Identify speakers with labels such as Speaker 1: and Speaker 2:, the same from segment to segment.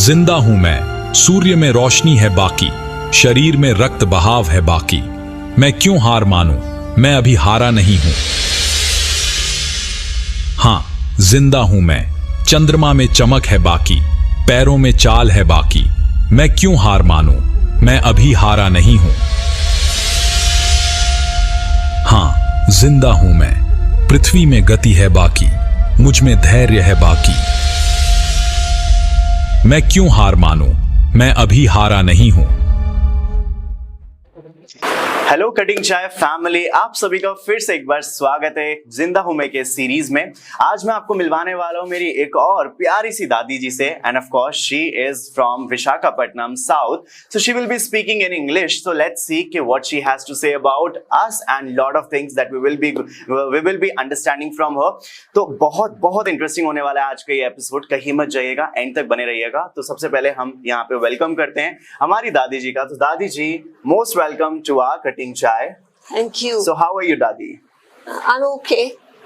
Speaker 1: जिंदा हूं मैं, सूर्य में रोशनी है बाकी, शरीर में रक्त बहाव है बाकी। मैं क्यों हार मानूं, मैं अभी हारा नहीं हूं। हाँ, जिंदा हूं मैं, चंद्रमा में चमक है बाकी, पैरों में चाल है बाकी। मैं क्यों हार मानूं, मैं अभी हारा नहीं हूं। हाँ, जिंदा हूं मैं, पृथ्वी में गति है बाकी, मुझ में धैर्य है बाकी। मैं क्यों हार मानूं, मैं अभी हारा नहीं हूं।
Speaker 2: हेलो कटिंग चाय फैमिली, आप सभी का फिर से एक बार स्वागत है जिंदा हूं मैं के सीरीज में। आज मैं आपको मिलवाने वाला हूं मेरी एक और प्यारी सी दादी जी से, and of course she is from Visakhapatnam south, so she will be speaking in English. So let's see कि what she has to say about us and lot of things that we will be understanding from her. तो बहुत बहुत interesting होने वाला है आज का ये एपिसोड, कहीं मत जाइएगा, एंड तक बने रहिएगा। तो सबसे पहले हम यहाँ पे वेलकम करते हैं हमारी दादी जी का। तो Dadi ji, most welcome to our cutting chai.
Speaker 3: Thank you.
Speaker 2: So how are you, Dadi?
Speaker 3: I'm okay.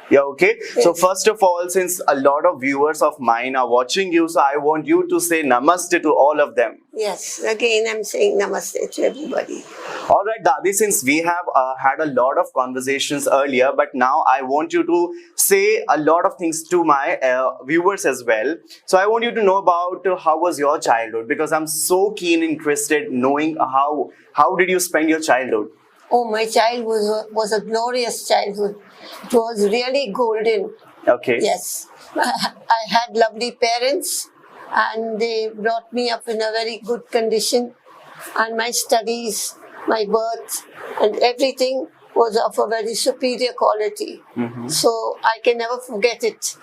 Speaker 2: You're okay?
Speaker 3: Yes.
Speaker 2: So first of all, since a lot of viewers of mine are watching you, so I want you to say namaste to all of them.
Speaker 3: Yes, again I'm saying namaste to everybody.
Speaker 2: All right, Dadi, since we have had a lot of conversations earlier, but now I want you to say a lot of things to my viewers as well. So I want you to know about how was your childhood, because I'm so keen interested knowing how did you spend your childhood?
Speaker 3: Oh, my childhood was a glorious childhood. It was really golden.
Speaker 2: Okay.
Speaker 3: Yes. I had lovely parents and they brought me up in a very good condition, and my studies, my birth and everything was of a very superior quality. So I can never forget it.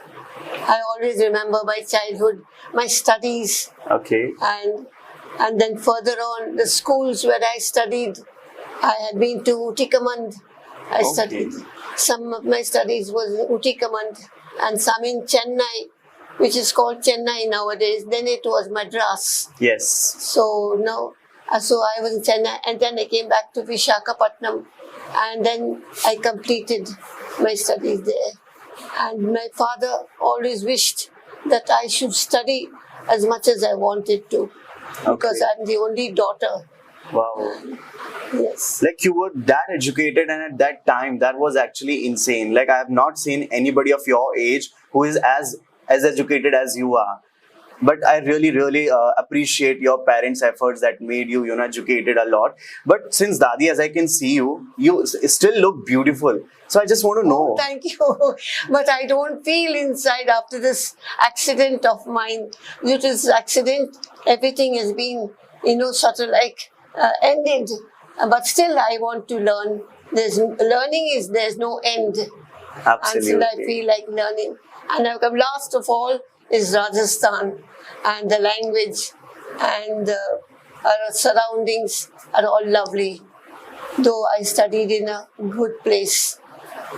Speaker 3: I always remember my childhood, my studies.
Speaker 2: Okay.
Speaker 3: And then further on, the schools where I studied, I had been to Uttikamand. I studied. Some of my studies was in Uttikamand and some in Chennai, which is called Chennai nowadays. Then it was Madras.
Speaker 2: Yes.
Speaker 3: So I was in Chennai, and then I came back to Visakhapatnam, and then I completed my studies there. And my father always wished that I should study as much as I wanted to, because I'm the only daughter.
Speaker 2: Wow.
Speaker 3: Yes.
Speaker 2: Like, you were that educated, and at that time that was actually insane. Like, I have not seen anybody of your age who is as educated as you are. But I really appreciate your parents' efforts that made you educated a lot. But since Dadi, as I can see you still look beautiful. So I just want to know.
Speaker 3: Oh, thank you. But I don't feel inside after this accident of mine. Due to this accident, everything has been, sort of like ended. But still I want to learn. There's no end.
Speaker 2: Absolutely.
Speaker 3: Until I feel like learning. And last of all is Rajasthan, and the language and our surroundings are all lovely. Though I studied in a good place.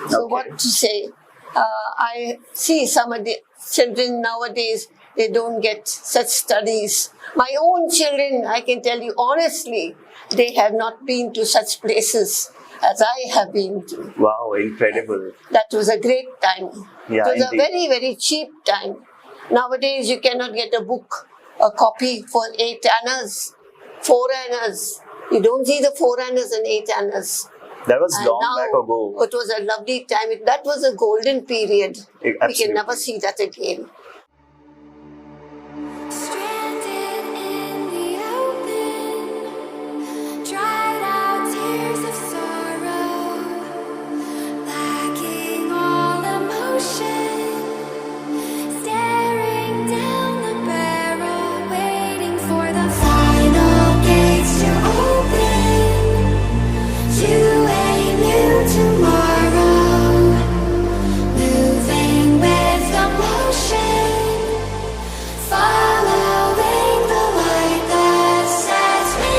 Speaker 3: So what to say? I see some of the children nowadays, they don't get such studies. My own children, I can tell you honestly, they have not been to such places as I have been to.
Speaker 2: Wow, incredible.
Speaker 3: That was a great time.
Speaker 2: Yeah,
Speaker 3: it was
Speaker 2: indeed.
Speaker 3: a very, very cheap time. Nowadays, you cannot get a book, a copy for 8 annas, 4 annas. You don't see the 4 annas and 8 annas.
Speaker 2: That was long back ago.
Speaker 3: It was a lovely time. That was a golden period.
Speaker 2: Absolutely.
Speaker 3: We can never see that again.
Speaker 4: Stranded in the open, dried out tears of sorrow, lacking all emotion, staring down the barrel, waiting for the final gates to open, to a new tomorrow, moving with the motion, following the light that sets me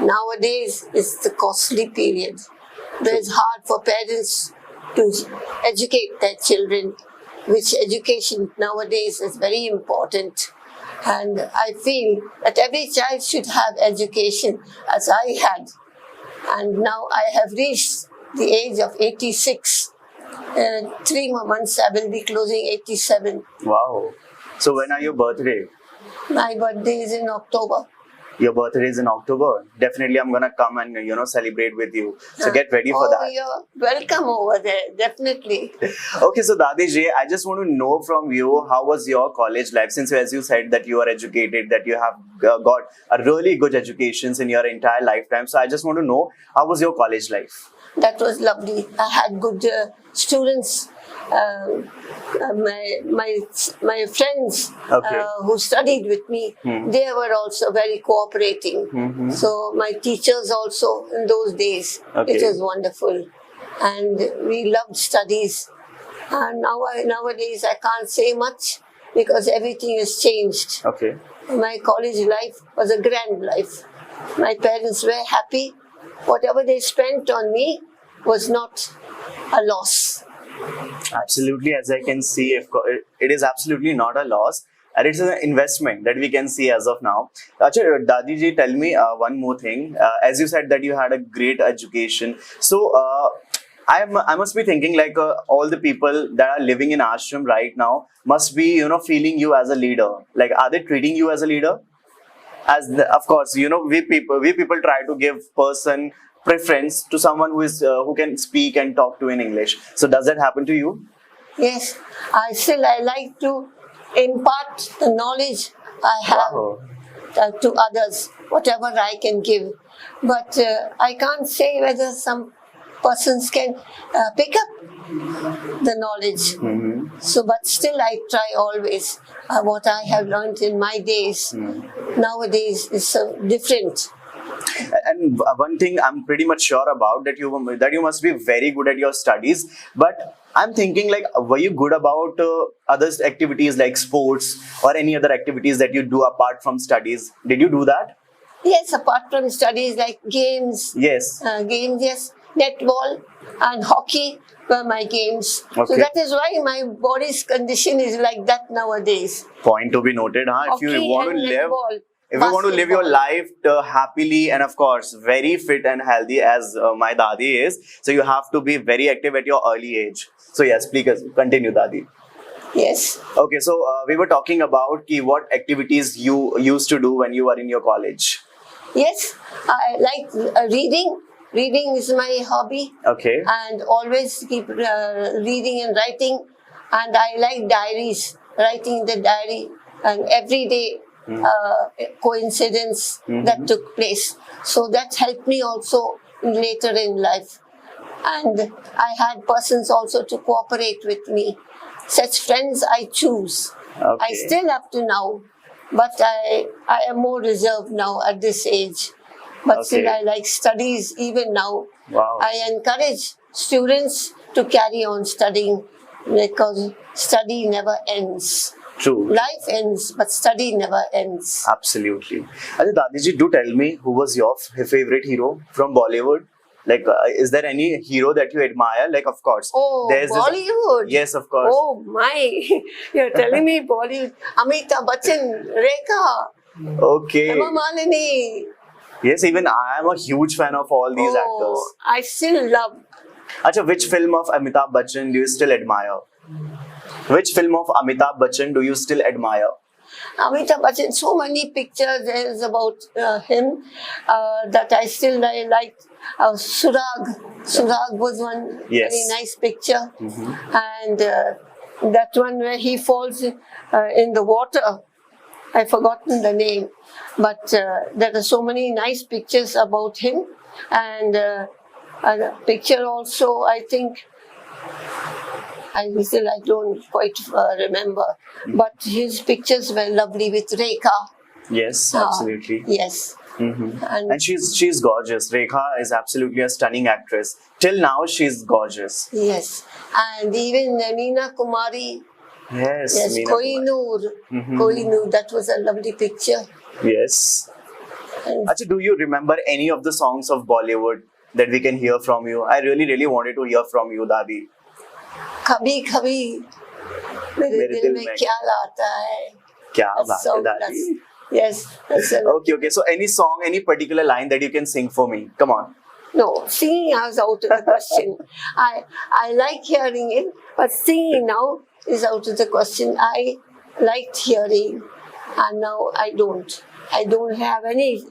Speaker 3: Nowadays, it's the costly period. It's hard for parents to educate their children, which education nowadays is very important. And I feel that every child should have education as I had. And now I have reached the age of 86. 3 more months I will be closing 87.
Speaker 2: Wow. So when are your birthday?
Speaker 3: My birthday is in October.
Speaker 2: Your birthday is in October. Definitely I'm gonna come and celebrate with you. So get ready for that.
Speaker 3: You're welcome over there, definitely.
Speaker 2: Okay, so Dadi ji, I just want to know from you, how was your college life? Since as you said that you are educated, that you have got a really good education in your entire lifetime. So I just want to know, how was your college life?
Speaker 3: That was lovely. I had good students. My friends
Speaker 2: Okay.
Speaker 3: who studied with me, they were also very cooperating. So my teachers also in those days,
Speaker 2: Okay.
Speaker 3: it was wonderful. And we loved studies. And nowadays I can't say much because everything has changed.
Speaker 2: Okay.
Speaker 3: My college life was a grand life. My parents were happy. Whatever they spent on me was not a loss.
Speaker 2: Absolutely, as I can see, it is absolutely not a loss. And it's an investment that we can see as of now. Achha, Dadi ji, tell me one more thing. As you said that you had a great education. So, I must be thinking like all the people that are living in ashram right now must be, feeling you as a leader. Like, are they treating you as a leader? Of course, we people try to give person preference to someone who can speak and talk to in English. So does that happen to you?
Speaker 3: Yes, I like to impart the knowledge I have
Speaker 2: Wow.
Speaker 3: to others, whatever I can give. But I can't say whether some persons can pick up the knowledge. So, but still I try always. What I have learned in my days, nowadays is so different.
Speaker 2: And one thing I'm pretty much sure about that you must be very good at your studies. But I'm thinking like, were you good about other activities like sports or any other activities that you do apart from studies? Did you do that?
Speaker 3: Yes, apart from studies like games,
Speaker 2: Yes.
Speaker 3: yes, netball and hockey were my games. So
Speaker 2: Okay.
Speaker 3: that is why my body's condition is like that nowadays.
Speaker 2: Point to be noted, huh?
Speaker 3: Hockey
Speaker 2: If you want to
Speaker 3: and
Speaker 2: live,
Speaker 3: netball,
Speaker 2: if you want to live your
Speaker 3: basketball.
Speaker 2: life happily and of course very fit and healthy as my Dadi is, so you have to be very active at your early age. So yes, please continue, Dadi.
Speaker 3: Yes.
Speaker 2: Okay, so we were talking about what activities you used to do when you were in your college.
Speaker 3: Yes, I like reading. Reading is my hobby.
Speaker 2: Okay.
Speaker 3: And always keep reading and writing. And I like diaries, writing the diary and every day coincidence that took place. So that helped me also later in life. And I had persons also to cooperate with me. Such friends I choose.
Speaker 2: Okay.
Speaker 3: I still up to now, but I am more reserved now at this age. But still
Speaker 2: Okay.
Speaker 3: I like studies even now.
Speaker 2: Wow.
Speaker 3: I encourage students to carry on studying because study never ends.
Speaker 2: True.
Speaker 3: Life ends, but study never ends.
Speaker 2: Absolutely. Ajay, Dadiji, do tell me, who was your favorite hero from Bollywood? Like, is there any hero that you admire? Like, of course.
Speaker 3: Oh,
Speaker 2: there's this-
Speaker 3: Bollywood.
Speaker 2: Yes, of course.
Speaker 3: Oh my, you're telling me Bollywood. Amitabh Bachchan, Rekha,
Speaker 2: Okay.
Speaker 3: Hema Malini.
Speaker 2: Yes, even I am a huge fan of all these actors.
Speaker 3: I still love.
Speaker 2: Acha, which film of Amitabh Bachchan do you still admire? Which film of Amitabh Bachchan do you still admire?
Speaker 3: Amitabh Bachchan, so many pictures there is about him that I still like. Surag. Surag was one
Speaker 2: Yes.
Speaker 3: very nice picture. And that one where he falls in the water. I've forgotten the name. But there are so many nice pictures about him. And a picture also, I think, I don't quite remember. But his pictures were lovely with Rekha.
Speaker 2: Yes, absolutely.
Speaker 3: Yes.
Speaker 2: And she's gorgeous. Rekha is absolutely a stunning actress. Till now, she's gorgeous.
Speaker 3: Yes. And even Meena Kumari.
Speaker 2: Yes.
Speaker 3: Yes,
Speaker 2: Meena
Speaker 3: Kohinoor. Kohinoor, that was a lovely picture.
Speaker 2: Kumar. Yes.
Speaker 3: And
Speaker 2: Acha, do you remember any of the songs of Bollywood that we can hear from you? I really wanted to hear from you, Dadi.
Speaker 3: कभी कभी मेरे
Speaker 2: मेरे
Speaker 3: दिल
Speaker 2: दिल
Speaker 3: में
Speaker 2: में
Speaker 3: ख्याल आता है
Speaker 2: क्या
Speaker 3: That
Speaker 2: बात है
Speaker 3: song,
Speaker 2: दादी.
Speaker 3: yes. That's a,
Speaker 2: Okay. So any song, any particular line that you can sing for me? Come on.
Speaker 3: no, singing was out of the question. I like hearing it, but singing now is out of the question. I liked hearing, and now I don't. I don't have any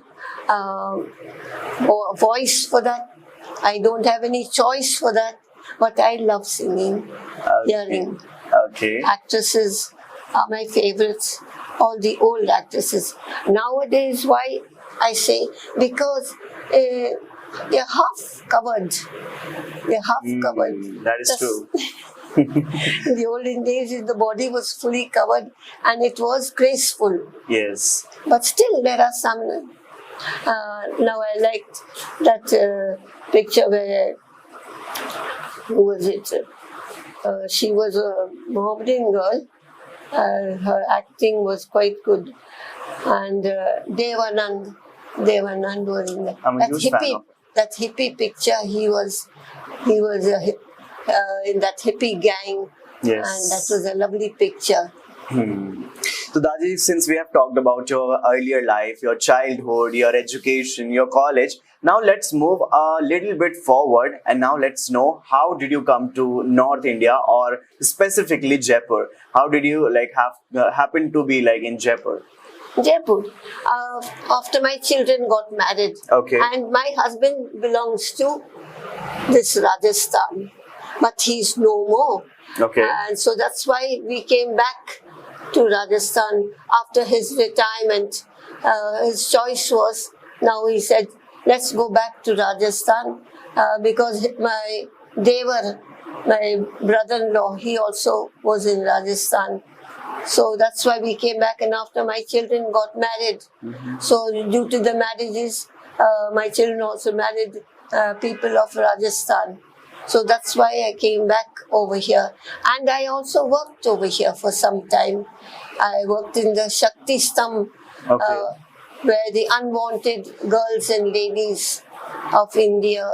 Speaker 3: voice for that. I don't have any choice for that. But I love singing, hearing.
Speaker 2: Okay.
Speaker 3: Actresses are my favorites. All the old actresses. Nowadays, why I say? Because they're half covered. They're half covered.
Speaker 2: That is true.
Speaker 3: In the olden days, the body was fully covered and it was graceful.
Speaker 2: Yes.
Speaker 3: But still, there are some. Now, I liked that picture where, who was it? She was a Mohammedan girl. Her acting was quite good. And Devanand was in that.
Speaker 2: I'm a huge fan of
Speaker 3: That hippie picture, he was in that hippie gang.
Speaker 2: Yes.
Speaker 3: And that was a lovely picture.
Speaker 2: So Dadi, since we have talked about your earlier life, your childhood, your education, your college, now let's move a little bit forward and now let's know how did you come to North India or specifically Jaipur? How did you happen to be in Jaipur?
Speaker 3: Jaipur. After my children got married.
Speaker 2: Okay.
Speaker 3: And my husband belongs to this Rajasthan. But he's no more.
Speaker 2: Okay.
Speaker 3: And so that's why we came back to Rajasthan after his retirement. His choice was, now he said, let's go back to Rajasthan because my Devar, my brother-in-law, he also was in Rajasthan. So that's why we came back, and after my children got married. So due to the marriages, my children also married people of Rajasthan. So that's why I came back over here. And I also worked over here for some time. I worked in the Shakti Stam, where the unwanted girls and ladies of India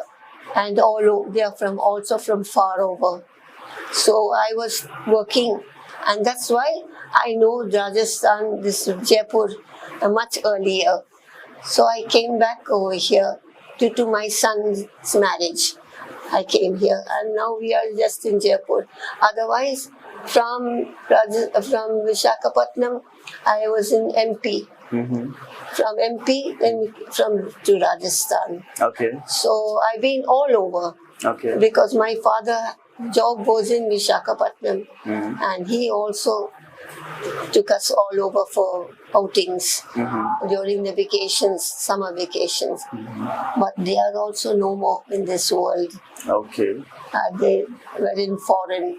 Speaker 3: and they are also from far over. So I was working, and that's why I know Rajasthan, this Jaipur, much earlier. So I came back over here due to my son's marriage. I came here, and now we are just in Jaipur. Otherwise, from Visakhapatnam, I was in MP. From MP, then to Rajasthan.
Speaker 2: Okay.
Speaker 3: So I've been all over.
Speaker 2: Okay.
Speaker 3: Because my father job was in Visakhapatnam, and he also took us all over for outings during the vacations, summer vacations. But they are also no more in this world.
Speaker 2: Okay.
Speaker 3: They were in foreign.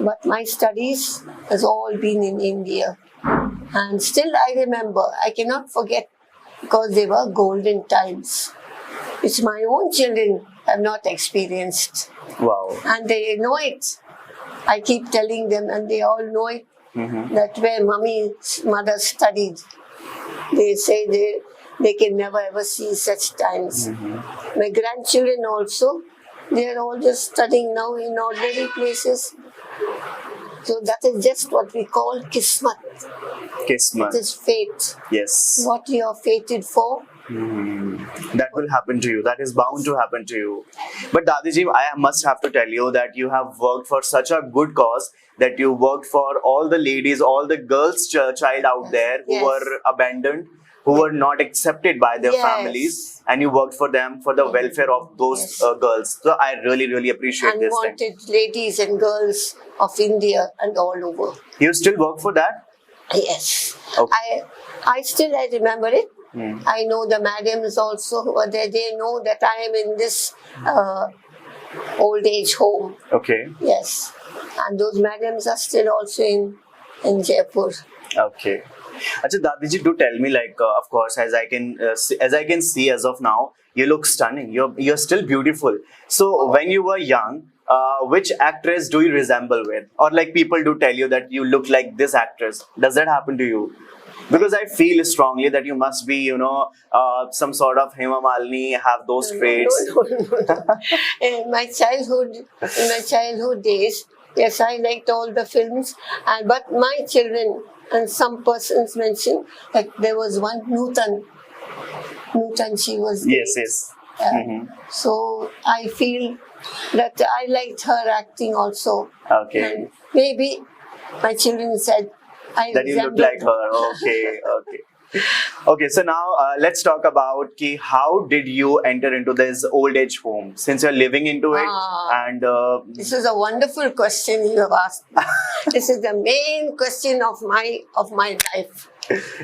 Speaker 3: But my studies has all been in India. And still I remember, I cannot forget, because they were golden times. It's my own children have not experienced.
Speaker 2: Wow.
Speaker 3: And they know it. I keep telling them, and they all know it, that where mother studied, they say they can never ever see such times. My grandchildren also, they are all just studying now in ordinary places. So that is just what we call kismat.
Speaker 2: Kismat.
Speaker 3: It is fate.
Speaker 2: Yes.
Speaker 3: What you are fated for.
Speaker 2: That will happen to you. That is bound to happen to you. But Dadiji, I must have to tell you that you have worked for such a good cause, that you worked for all the ladies, all the girls' child out there who were abandoned, who were not accepted by their families, and you worked for them for the welfare of those girls. So I really, really appreciate this.
Speaker 3: Unwanted ladies and girls of India and all over.
Speaker 2: You still work for that?
Speaker 3: Yes.
Speaker 2: Okay.
Speaker 3: I still remember it. I know the madams also who are there. They know that I am in this old age home.
Speaker 2: Okay.
Speaker 3: Yes. And those madams are still also in Jaipur.
Speaker 2: Okay. Achha, Dadiji, do tell me, of course, as I can see as of now, you look stunning. You're still beautiful. So when you were young, which actress do you resemble with? Or people do tell you that you look like this actress. Does that happen to you? Because I feel strongly that you must be, some sort of Hema Malini, have those traits.
Speaker 3: No. In my childhood days, yes, I liked all the films. But my children, And some persons mentioned that there was one Nutan, she was great.
Speaker 2: Yes.
Speaker 3: So I feel that I liked her acting also.
Speaker 2: Okay.
Speaker 3: And maybe my children said I
Speaker 2: That you look
Speaker 3: resembled
Speaker 2: like her. Okay. Okay, so now let's talk about how did you enter into this old age home since you're living into it, and
Speaker 3: This is a wonderful question you have asked me. This is the main question of my life.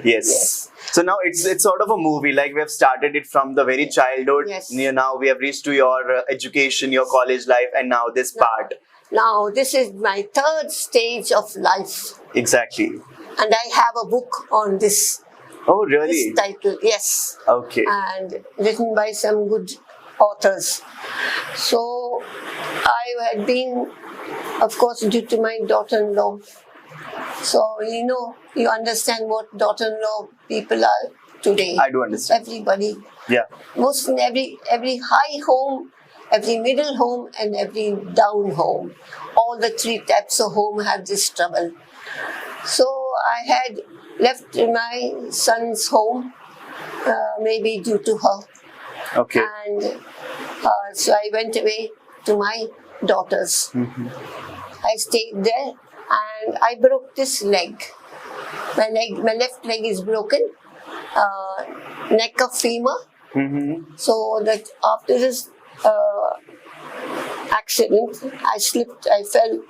Speaker 2: yes. So now it's sort of a movie, like we have started it from the very childhood.
Speaker 3: Yes.
Speaker 2: Now we have reached to your education, your college life, and now this part.
Speaker 3: Now this is my third stage of life,
Speaker 2: Exactly.
Speaker 3: and I have a book on this.
Speaker 2: Oh, really?
Speaker 3: This title, yes.
Speaker 2: Okay.
Speaker 3: And written by some good authors. So I had been, of course, due to my daughter-in-law. So you understand what daughter-in-law people are today.
Speaker 2: I do understand.
Speaker 3: Everybody,
Speaker 2: Yeah.
Speaker 3: most in every high home, every middle home, and every down home. All the three types of home have this trouble. So I had left my son's home, maybe due to her.
Speaker 2: Okay.
Speaker 3: And so I went away to my daughter's. I stayed there and I broke this leg. My left leg is broken, neck of femur. So that after this accident, I slipped, I fell.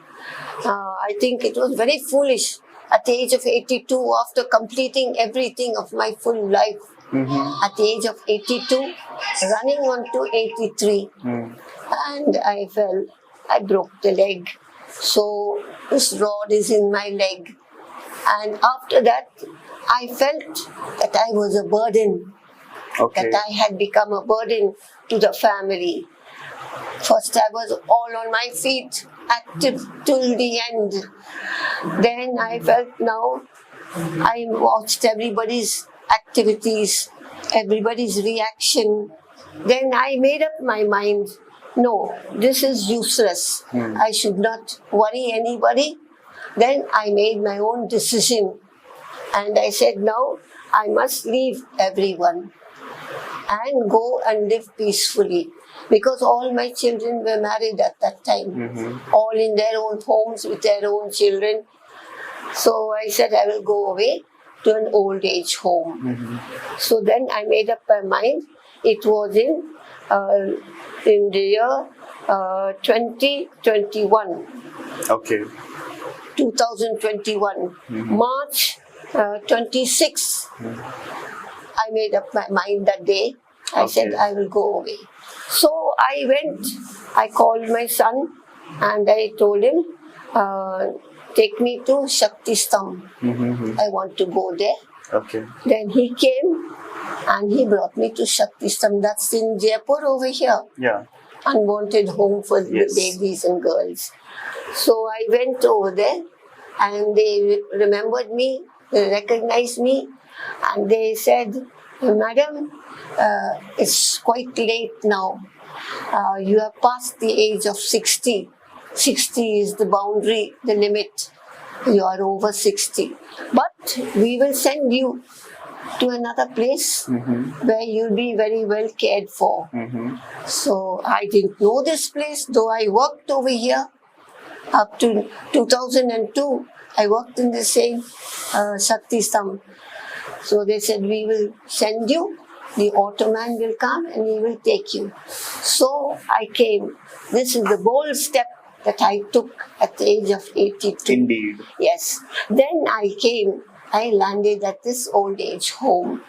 Speaker 3: I think it was very foolish at the age of 82, after completing everything of my full life. At the age of 82, running on to 83. And I fell. I broke the leg. So this rod is in my leg. And after that, I felt that I was a burden.
Speaker 2: Okay.
Speaker 3: That I had become a burden to the family. First, I was all on my feet, active till the end. Then I felt now I watched everybody's activities, everybody's reaction. Then I made up my mind, no, this is useless. I should not worry anybody. Then I made my own decision. And I said, now I must leave everyone and go and live peacefully. Because all my children were married at that time, all in their own homes with their own children. So I said I will go away to an old age home. So then I made up my mind. It was in the year 2021.
Speaker 2: Okay.
Speaker 3: 2021, March 26. I made up my mind that day. I said I will go away. So I went, I called my son and I told him, take me to Shakti Stham. I want to go there.
Speaker 2: Okay.
Speaker 3: Then he came and he brought me to Shakti Stham. That's in Jaipur over here.
Speaker 2: Yeah.
Speaker 3: Unwanted home for
Speaker 2: Yes.
Speaker 3: babies and girls. So I went over there and they remembered me, they recognized me, and they said, Madam, it's quite late now. You have passed the age of 60. 60 is the boundary, the limit. You are over 60. But we will send you to another place where you'll be very well cared for. So I didn't know this place, though I worked over here up to 2002. I worked in the same Shakti Stham. So they said, we will send you, the automan will come and he will take you. So I came. This is the bold step that I took at the age of 82.
Speaker 2: Indeed.
Speaker 3: Yes. Then I came, I landed at this old age home.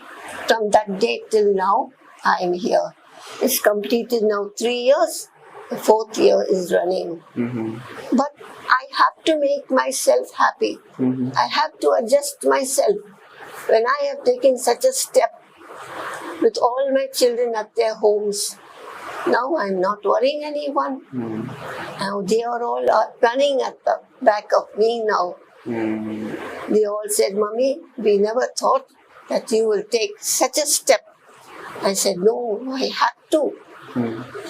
Speaker 3: From that day till now, I am here. It's completed now 3 years. The 4th year is running. But I have to make myself happy. I have to adjust myself. When I have taken such a step with all my children at their homes, now I'm not worrying anyone. Now they are all running at the back of me now. They all said, Mummy, we never thought that you will take such a step. I said, no, I had to.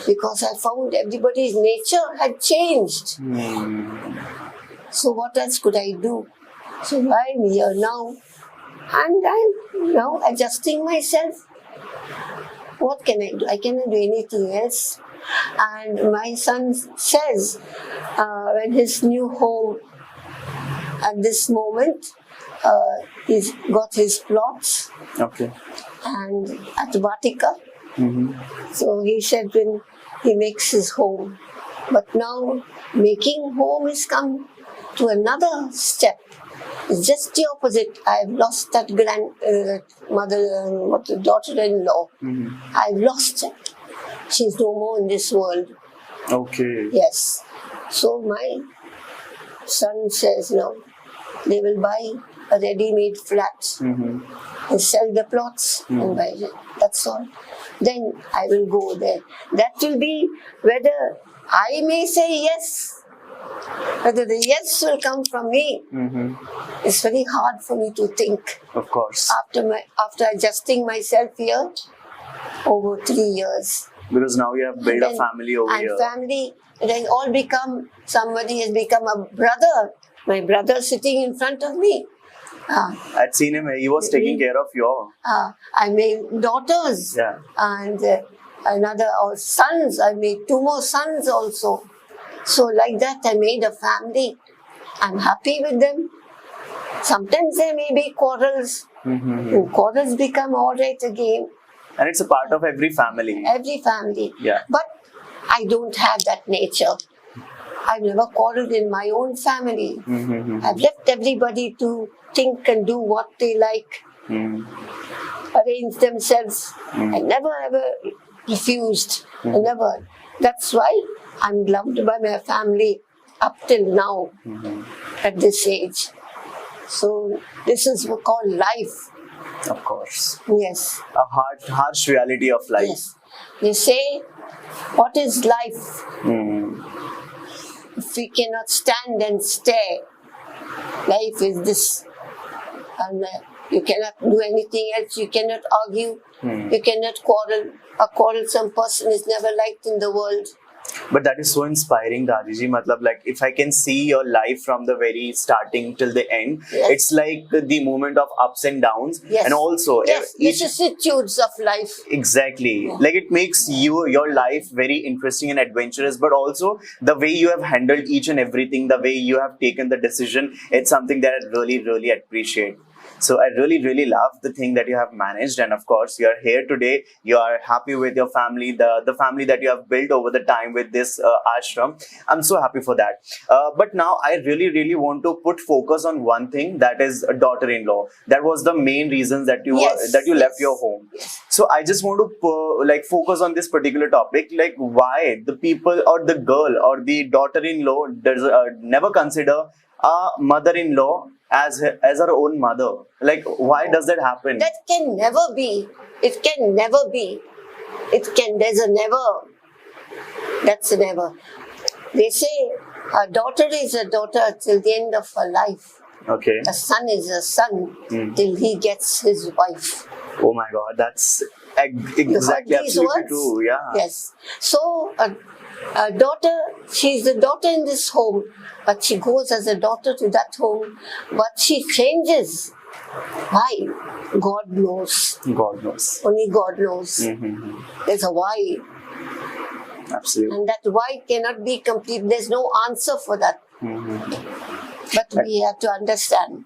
Speaker 3: Because I found everybody's nature had changed. So what else could I do? So I'm here now, and I'm now adjusting myself. What can I do? I cannot do anything else. And my son says, when his new home at this moment, he's got his plots
Speaker 2: Okay.
Speaker 3: and at Vatika. So he said when he makes his home. But now making home is come to another step. It's just the opposite. I've lost that daughter-in-law. I've lost her. She's no more in this world.
Speaker 2: Okay.
Speaker 3: Yes. So my son says, no, they will buy a ready-made flat and sell the plots and buy it. That's all. Then I will go there. That will be whether I may say yes, whether the yes will come from me. It's very hard for me to think.
Speaker 2: Of course.
Speaker 3: After adjusting myself here over 3 years.
Speaker 2: Because now you have built a family over
Speaker 3: and
Speaker 2: here.
Speaker 3: family, then all become, somebody has become a brother. My brother sitting in front of me.
Speaker 2: I'd seen him, he was taking care of you.
Speaker 3: I made daughters.
Speaker 2: Yeah.
Speaker 3: And sons. I made 2 more sons also. So like that I made a family. I'm happy with them. Sometimes there may be quarrels. And quarrels become alright again.
Speaker 2: And it's a part of every family.
Speaker 3: Every family.
Speaker 2: Yeah.
Speaker 3: But I don't have that nature. I've never quarreled in my own family. I've left everybody to think and do what they like. Arrange themselves. I never ever refused. I never. That's why I'm loved by my family up till now at this age. So this is called life.
Speaker 2: Of course.
Speaker 3: Yes.
Speaker 2: A harsh reality of life.
Speaker 3: Yes. They say, what is life? If we cannot stand and stare, life is this. And you cannot do anything else. You cannot argue. You cannot quarrel. A quarrelsome person is never liked in the world.
Speaker 2: But that is so inspiring, Dadiji. Matlab, like, if I can see your life from the very starting till the end, it's like the moment of ups and downs.
Speaker 3: Yes.
Speaker 2: And also,
Speaker 3: vicissitudes of life.
Speaker 2: Exactly. Like, it makes your life very interesting and adventurous, but also the way you have handled each and everything, the way you have taken the decision, it's something that I really, really appreciate. So I really, really love the thing that you have managed. And of course, you are here today. You are happy with your family, the family that you have built over the time with this ashram. I'm so happy for that. But now I really, really want to put focus on one thing, that is a daughter-in-law. That was the main reason that you left your home. So I just want to focus on this particular topic, like why the people or the girl or the daughter-in-law does never consider a mother-in-law as her own mother. Like, why does that happen?
Speaker 3: That can never be. It can never be. There's a never. That's a never. They say a daughter is a daughter till the end of her life.
Speaker 2: Okay.
Speaker 3: A son is a son till he gets his wife.
Speaker 2: Oh my God, that's exactly absolutely true. Yeah.
Speaker 3: Yes. So a daughter, she's the daughter in this home, but she goes as a daughter to that home, but she changes. Why? God knows.
Speaker 2: God knows.
Speaker 3: Only God knows. There's a why.
Speaker 2: Absolutely.
Speaker 3: And that why cannot be complete. There's no answer for that. But we have to understand.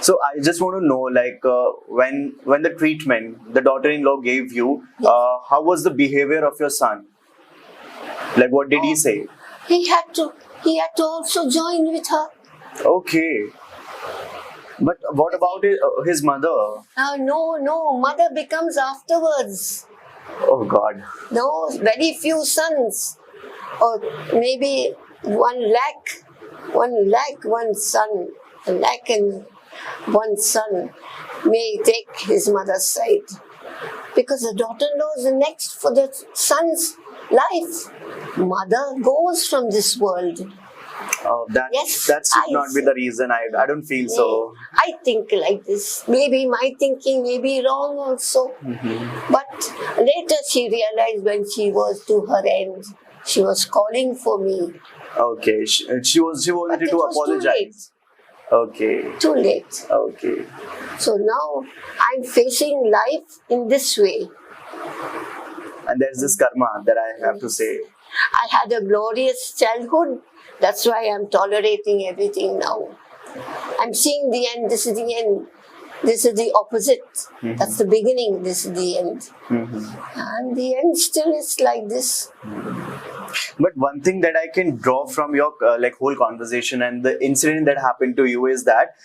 Speaker 2: So I just want to know, like, when the treatment the daughter-in-law gave you, how was the behavior of your son? Like, what did he say?
Speaker 3: He had to also join with her.
Speaker 2: Okay. But what about his mother?
Speaker 3: No, mother becomes afterwards.
Speaker 2: Oh God.
Speaker 3: No, very few sons. Or maybe 1 lakh, 1 son. 1 lakh and 1 son may take his mother's side. Because the daughter-in-law is the next for the son's life. Mother goes from this world.
Speaker 2: Oh, that should not be the reason. I don't feel so.
Speaker 3: I think like this. Maybe my thinking may be wrong also. But later she realized when she was to her end, she was calling for me.
Speaker 2: Okay, she wanted to apologize. Okay.
Speaker 3: Too late.
Speaker 2: Okay.
Speaker 3: So now I'm facing life in this way.
Speaker 2: And there's this karma that I have to say.
Speaker 3: I had a glorious childhood. That's why I'm tolerating everything now. I'm seeing the end. This is the end. This is the opposite. That's the beginning. This is the end. And the end still is like this.
Speaker 2: But one thing that I can draw from your like whole conversation and the incident that happened to you is that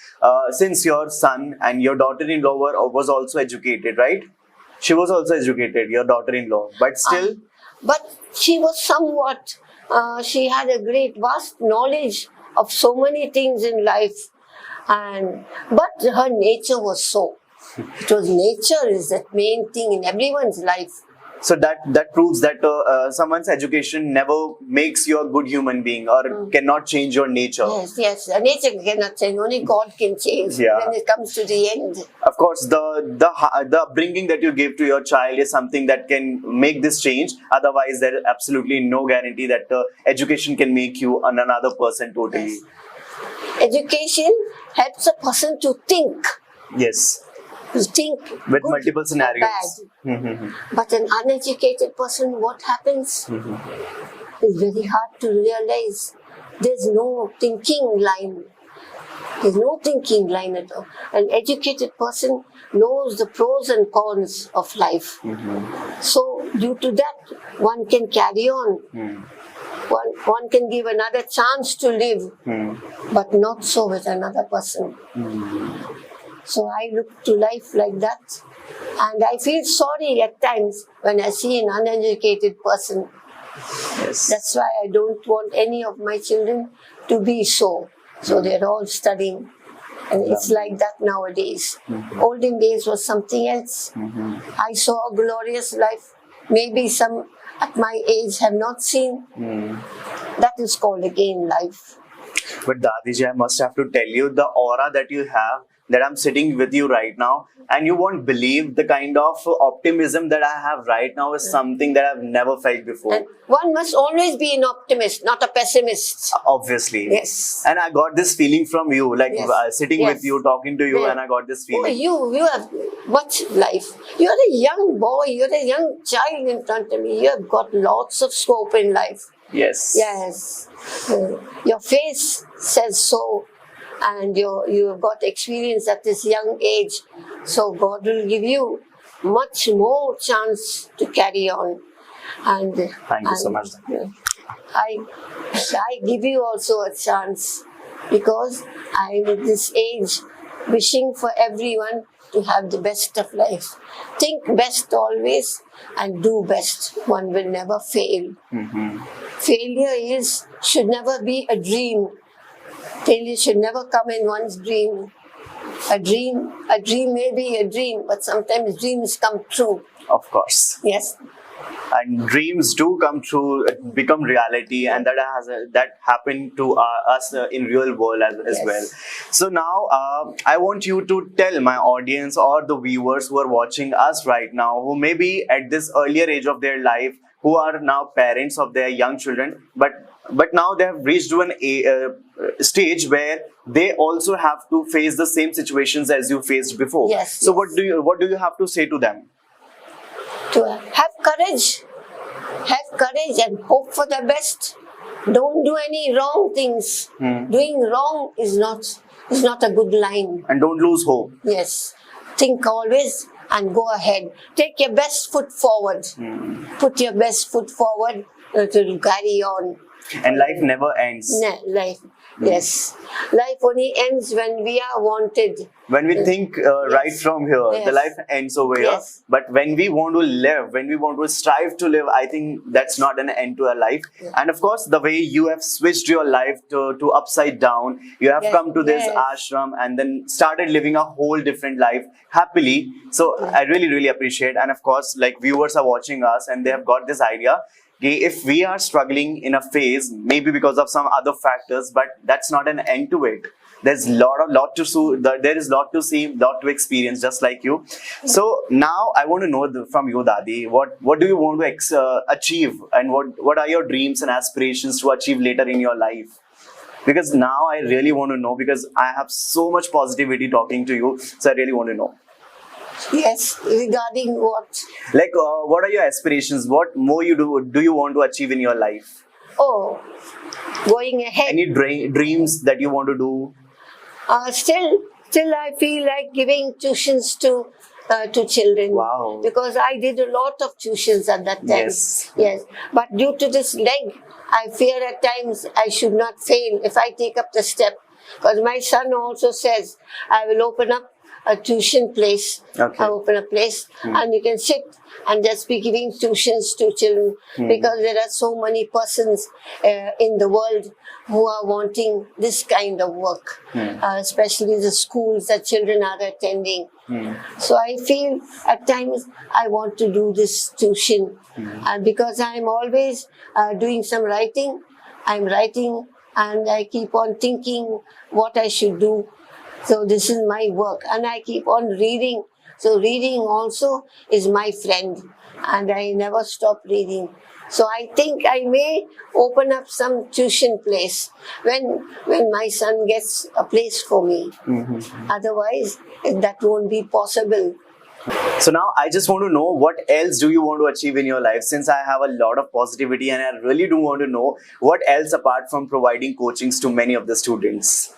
Speaker 2: since your son and your daughter-in-law was also educated, right? She was also educated, your daughter-in-law, but still.
Speaker 3: But she was somewhat, she had a great vast knowledge of so many things in life. But her nature was so. It was nature is that main thing in everyone's life.
Speaker 2: So that proves that someone's education never makes you a good human being or cannot change your nature.
Speaker 3: Yes. The nature cannot change. Only God can change when it comes to the end.
Speaker 2: Of course, the upbringing that you give to your child is something that can make this change. Otherwise, there is absolutely no guarantee that education can make you another person totally.
Speaker 3: Yes. Education helps a person to think.
Speaker 2: Yes.
Speaker 3: To think
Speaker 2: With
Speaker 3: good
Speaker 2: multiple
Speaker 3: or
Speaker 2: scenarios.
Speaker 3: bad. But an uneducated person, what happens? It's very hard to realize. There's no thinking line. There's no thinking line at all. An educated person knows the pros and cons of life. So due to that, one can carry on. One can give another chance to live, but not so with another person. So I look to life like that. And I feel sorry at times when I see an uneducated person.
Speaker 2: Yes.
Speaker 3: That's why I don't want any of my children to be so. So they're all studying. And it's like that nowadays. Olden days was something else. I saw a glorious life. Maybe some at my age have not seen. That is called again life.
Speaker 2: But Dadiji, I must have to tell you, the aura that you have, that I'm sitting with you right now, and you won't believe the kind of optimism that I have right now is something that I've never felt before.
Speaker 3: And one must always be an optimist, not a pessimist.
Speaker 2: Obviously.
Speaker 3: Yes.
Speaker 2: And I got this feeling from you, like
Speaker 3: Yes.
Speaker 2: sitting
Speaker 3: Yes.
Speaker 2: with you, talking to you,
Speaker 3: Yeah.
Speaker 2: and I got this
Speaker 3: Oh,
Speaker 2: feeling.
Speaker 3: you have much life. You're a young boy, you're a young child in front of me. You have got lots of scope in life.
Speaker 2: Yes.
Speaker 3: Yes. Your face says so. And you have got experience at this young age. So God will give you much more chance to carry on. And
Speaker 2: Thank you so much.
Speaker 3: I give you also a chance because I'm at this age wishing for everyone to have the best of life. Think best always and do best. One will never fail. Failure should never be a dream. Failure should never come in one's dream. A dream may be a dream, but sometimes dreams come true.
Speaker 2: Of course.
Speaker 3: Yes.
Speaker 2: And dreams do come true, become reality, and that happened to us in real world as
Speaker 3: Yes.
Speaker 2: well. So now I want you to tell my audience or the viewers who are watching us right now, who may be at this earlier age of their life, who are now parents of their young children, but now they have reached to an stage where they also have to face the same situations as you faced before.
Speaker 3: Yes,
Speaker 2: So
Speaker 3: yes.
Speaker 2: what do you have to say to them?
Speaker 3: To have courage and hope for the best. Don't do any wrong things. Doing wrong is not a good line.
Speaker 2: And don't lose hope.
Speaker 3: Yes. Think always and go ahead. Take your best foot forward. Put your best foot forward to carry on.
Speaker 2: And life never ends.
Speaker 3: Life, yes. Life only ends when we are wanted.
Speaker 2: When we think right from here, the
Speaker 3: Yes.
Speaker 2: life ends over here.
Speaker 3: Yes.
Speaker 2: But when we want to live, when we want to strive to live, I think that's not an end to a life. And of course, the way you have switched your life to upside down, you have
Speaker 3: Yes.
Speaker 2: come to this
Speaker 3: Yes.
Speaker 2: ashram and then started living a whole different life happily. So I really, really appreciate. And of course, like viewers are watching us and they have got this idea. If we are struggling in a phase, maybe because of some other factors, but that's not an end to it. There's lot to see, lot to experience, just like you. So now I want to know from you, Dadi, what do you want to achieve, and what are your dreams and aspirations to achieve later in your life? Because now I really want to know, because I have so much positivity talking to you, so I really want to know.
Speaker 3: Yes, regarding what?
Speaker 2: Like, what are your aspirations? What more do you want to achieve in your life?
Speaker 3: Oh, going ahead.
Speaker 2: Any dreams that you want to do?
Speaker 3: Still, I feel like giving tuitions to children.
Speaker 2: Wow.
Speaker 3: Because I did a lot of tuitions at that time.
Speaker 2: Yes.
Speaker 3: But due to this leg, I fear at times I should not fail if I take up the step. Because my son also says, I will open up a tuition place.
Speaker 2: Okay.
Speaker 3: I open a place and you can sit and just be giving tuitions to children, because there are so many persons in the world who are wanting this kind of work, especially the schools that children are attending. So I feel at times I want to do this tuition, because I'm always doing some writing. I'm writing and I keep on thinking what I should do. So this is my work, and I keep on reading. So reading also is my friend, and I never stop reading. So I think I may open up some tuition place when my son gets a place for me. Otherwise, that won't be possible.
Speaker 2: So now I just want to know, what else do you want to achieve in your life? Since I have a lot of positivity and I really do want to know what else apart from providing coachings to many of the students.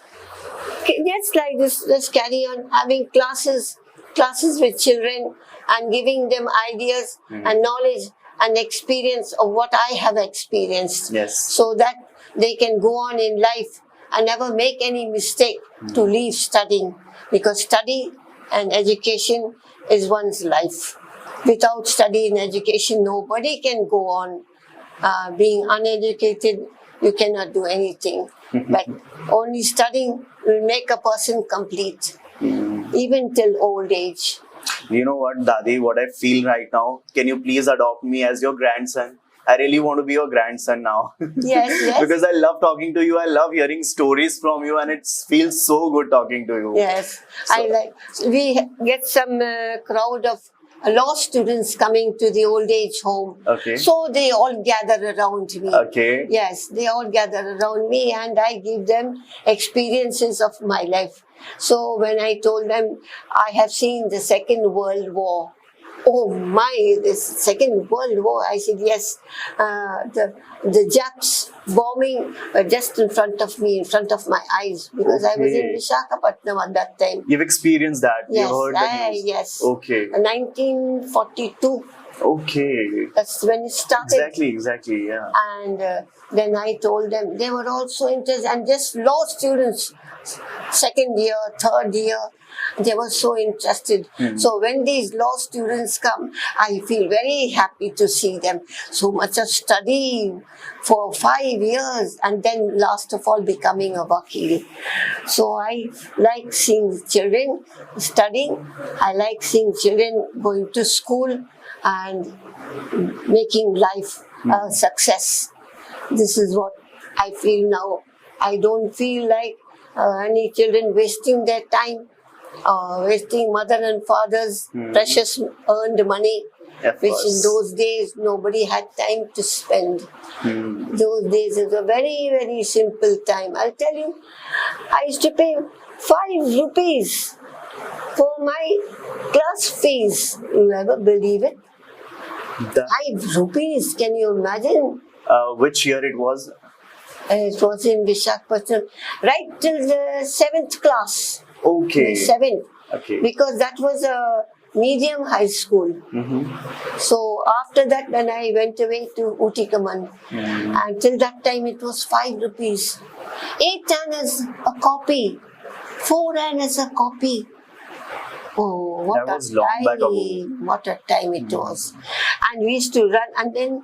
Speaker 3: Just like this, let's carry on having classes with children and giving them ideas and knowledge and experience of what I have experienced.
Speaker 2: Yes.
Speaker 3: So that they can go on in life and never make any mistake to leave studying, because study and education is one's life. Without study and education, nobody can go on. Being uneducated, you cannot do anything. But only studying will make a person complete, even till old age.
Speaker 2: You know what, Dadi, what I feel right now? Can you please adopt me as your grandson? I really want to be your grandson now.
Speaker 3: Yes.
Speaker 2: Because I love talking to you. I love hearing stories from you, and it feels so good talking to you.
Speaker 3: Yes. We get some crowd of law students coming to the old age home.
Speaker 2: Okay.
Speaker 3: So they all gather around me.
Speaker 2: Okay.
Speaker 3: Yes, they all gather around me and I give them experiences of my life. So when I told them I have seen the Second World War, oh my, this Second World War, I said yes, the Japs bombing just in front of me, in front of my eyes, because I was in Visakhapatnam at that time.
Speaker 2: You've experienced that?
Speaker 3: Yes,
Speaker 2: you heard the news?
Speaker 3: Yes.
Speaker 2: Okay.
Speaker 3: 1942.
Speaker 2: Okay.
Speaker 3: That's when it started.
Speaker 2: Exactly, yeah.
Speaker 3: And then I told them, they were also interested, and just law students, second year, third year, they were so interested. So when these law students come, I feel very happy to see them. So much of study for 5 years, and then last of all becoming a vakil. So I like seeing children studying. I like seeing children going to school and making life a success. This is what I feel now. I don't feel like any children wasting their time, wasting mother and father's precious earned money, which in those days nobody had time to spend. Those days it was a very, very simple time. I'll tell you, I used to pay 5 rupees for my class fees. You ever believe it? 5 rupees, can you imagine?
Speaker 2: Which year it was?
Speaker 3: It was in Visakhapatnam, right till the 7th class.
Speaker 2: Okay.
Speaker 3: 7th.
Speaker 2: Okay.
Speaker 3: Because that was a medium high school. So after that, when I went away to Utikaman, until that time it was 5 rupees. 8 annas a copy, 4 annas a copy. Oh, what
Speaker 2: That
Speaker 3: a
Speaker 2: was long back ago.
Speaker 3: time! What a time it was. And we used to run, and then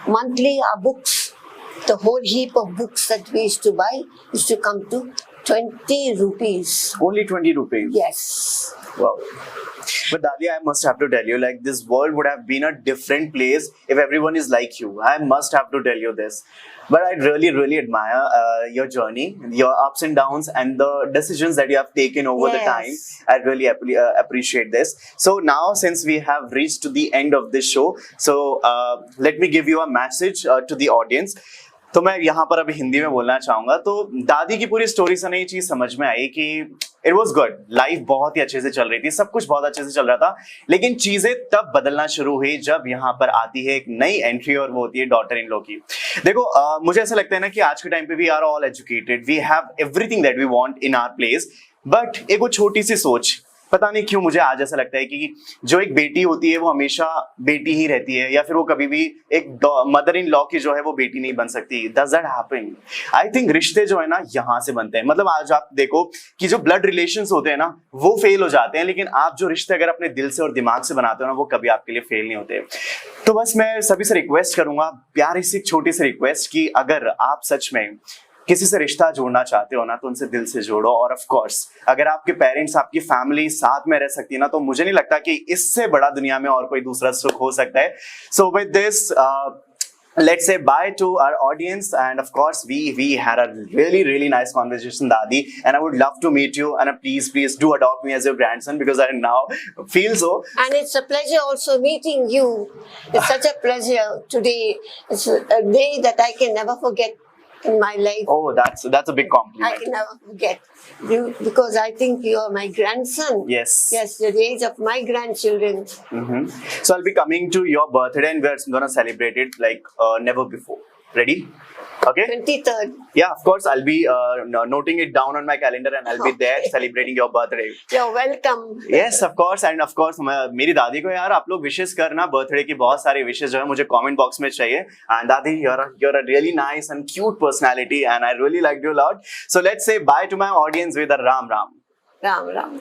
Speaker 3: monthly our books, the whole heap of books that we used to buy used to come to 20 rupees.
Speaker 2: Only 20 rupees?
Speaker 3: Yes.
Speaker 2: Wow. But Dadi, I must have to tell you, like, this world would have been a different place if everyone is like you. I must have to tell you this. But I really, really admire your journey, your ups and downs, and the decisions that you have taken over the time. I really appreciate this. So now, since we have reached to the end of this show, so let me give you a message to the audience. तो मैं यहाँ पर अभी हिंदी में बोलना चाहूंगा। तो दादी की पूरी स्टोरी से नई चीज समझ में आई कि इट वॉज गुड, लाइफ बहुत ही अच्छे से चल रही थी, सब कुछ बहुत अच्छे से चल रहा था, लेकिन चीजें तब बदलना शुरू हुई जब यहाँ पर आती है एक नई एंट्री और वो होती है डॉटर इन लॉ की। देखो मुझे ऐसा लगता है ना कि आज के टाइम पे we are all educated, we have everything that we want in our place, but एक वो छोटी सी सोच, पता नहीं क्यों मुझे आज ऐसा लगता है कि जो एक बेटी होती है वो हमेशा बेटी ही रहती है, या फिर वो कभी भी एक मदर इन लॉ की जो है वो बेटी नहीं बन सकती। Does that happen? I think रिश्ते जो है ना यहाँ से बनते हैं। मतलब आज आप देखो कि जो ब्लड रिलेशंस होते हैं ना वो फेल हो जाते हैं, लेकिन आप जो रिश्ते अगर अपने दिल से और दिमाग से बनाते हो ना वो कभी आपके लिए फेल नहीं होते। तो बस मैं सभी से रिक्वेस्ट करूंगा, प्यारी सी छोटी सी रिक्वेस्ट, कि अगर आप सच में किसी से रिश्ता जोड़ना चाहते हो ना तो उनसे दिल से जोड़ो। और ऑफ कोर्स अगर आपके पेरेंट्स, आपकी फैमिली साथ में रह सकती है ना, तो मुझे नहीं लगता कि इससे बड़ा दुनिया में और कोई दूसरा सुख हो सकता है। So with this let's say bye to our audience, and of course we had a really nice conversation, Dadi, and I would love to meet you, and please do adopt me as your grandson, because I now feel so.
Speaker 3: And it's a pleasure also meeting you. It's such a pleasure today. It's a day that I can never forget in my life.
Speaker 2: Oh, that's a big compliment.
Speaker 3: I can never forget you, because I think you are my grandson.
Speaker 2: Yes,
Speaker 3: you're the age of my grandchildren.
Speaker 2: So I'll be coming to your birthday and we're gonna celebrate it like never before. Ready? Okay.
Speaker 3: 23rd.
Speaker 2: Yeah, of course. I'll be noting it down on my calendar, and I'll be there celebrating your birthday.
Speaker 3: You're welcome.
Speaker 2: Yes, of course, and of course, मेरी दादी को यार आप लोग विशेष करना, birthday की बहुत सारी विशेष जो है मुझे कमेंट बॉक्स में चाहिए। And दादी, you're a really nice and cute personality, and I really liked you a lot. So let's say bye to my audience with a Ram Ram.
Speaker 3: Ram Ram.